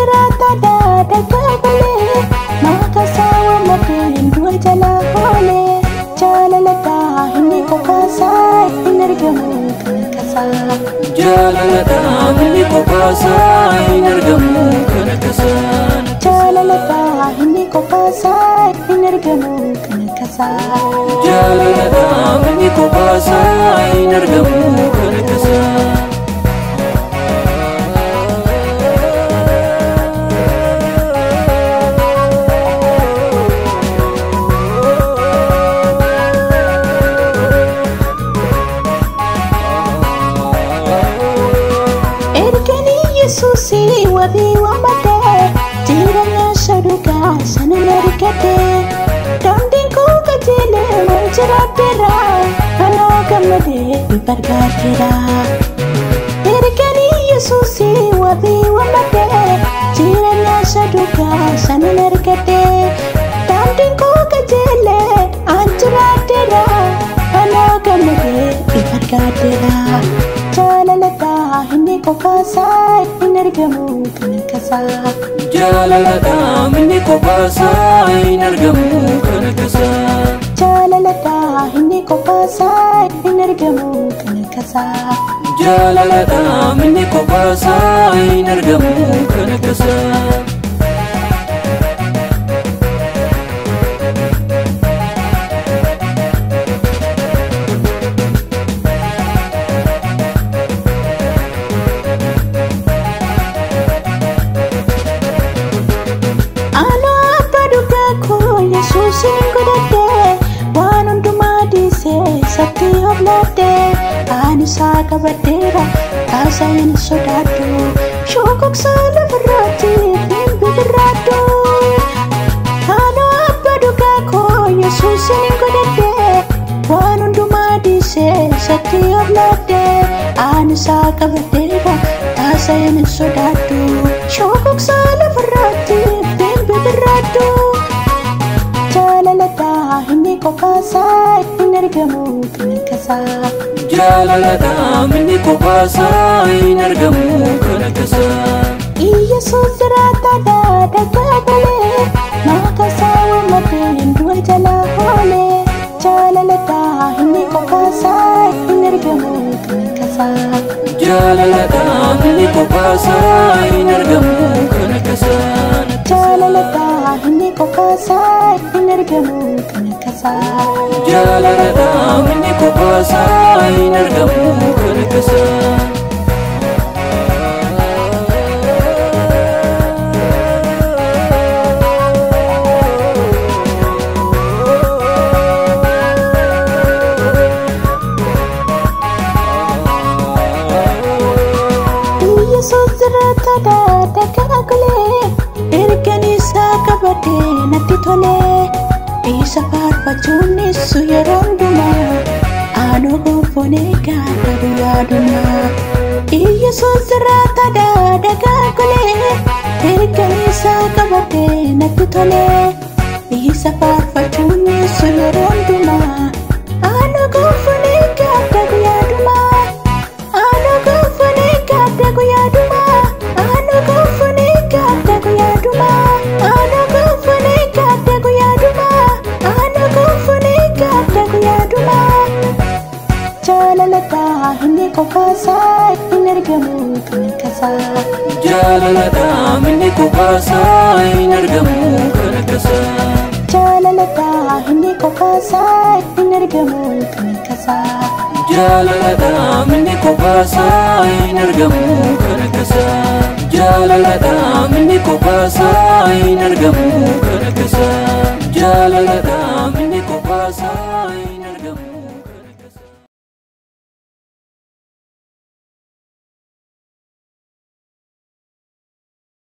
sirata daadaka gole makasawa makin dua jala hole Jaalala hindi ko kasa inargamu kanakasa Jaalala hindi ko kasa inargamu kanakasa Jaalala hindi ko kasa inargamu kanakasa Jaalala hindi ko kasa inargamu kanakasa Susi wabi wambate jiranya shaduka sanarikate dandinku kajele mancharatera ano kamade bipargatera erkani Susi wabi wambate jiranya shaduka sanarikate dandinku kajele mancharatera ano kamade bipargatera Jaalala hindi ko kasa inargamu kanakasa Jaalala hindi ko kasa inargamu kanakasa Jaalala hindi ko kasa inargamu kanakasa Jaalala hindi ko kasa inargamu kanakasa Susin godate wanundu madise satti oblate anisa kabatera asayan sodatu shokok sala berati bimbiratu ano apaduka ko Susin godate wanundu madise satti oblate anisa kabatera asayan sodatu shokok sala berati bimbiratu Jaalala hindi ko kasa inargamu kanakasa Jaalala hindi ko kasa inargamu kanakasa Iya sirata daadaka gole makasawa makin dua jala hole Jaalala hindi ko kasa inargamu kanakasa Jaalala hindi ko kasa inargamu kanakasa Jaalala hindi ko kasa inargamu kanakasa Jaalala hindi ko kasa inargamu kanakasa Iya sirata daadaka gole erkani sakabate natti tole isa farfachuni suyaronduma ano gofone gata duyaduma iya sirata daadaka gole erkani sakabate natti tole isa farfachuni suyaronduma ano gofone gata duyaduma ano gofone gata duyaduma ano gofone gata duyaduma ano gofone gata duyaduma ano gofone gata duyaduma Jaalala hindi ko kasa inargamu kanakasa Jaalala hindi ko kasa inargamu kanakasa Jaalala hindi ko kasa inargamu kanakasa Jaalala hindi ko kasa inargamu kanakasa Jaalala hindi ko kasa inargamu kanakasa Jaalala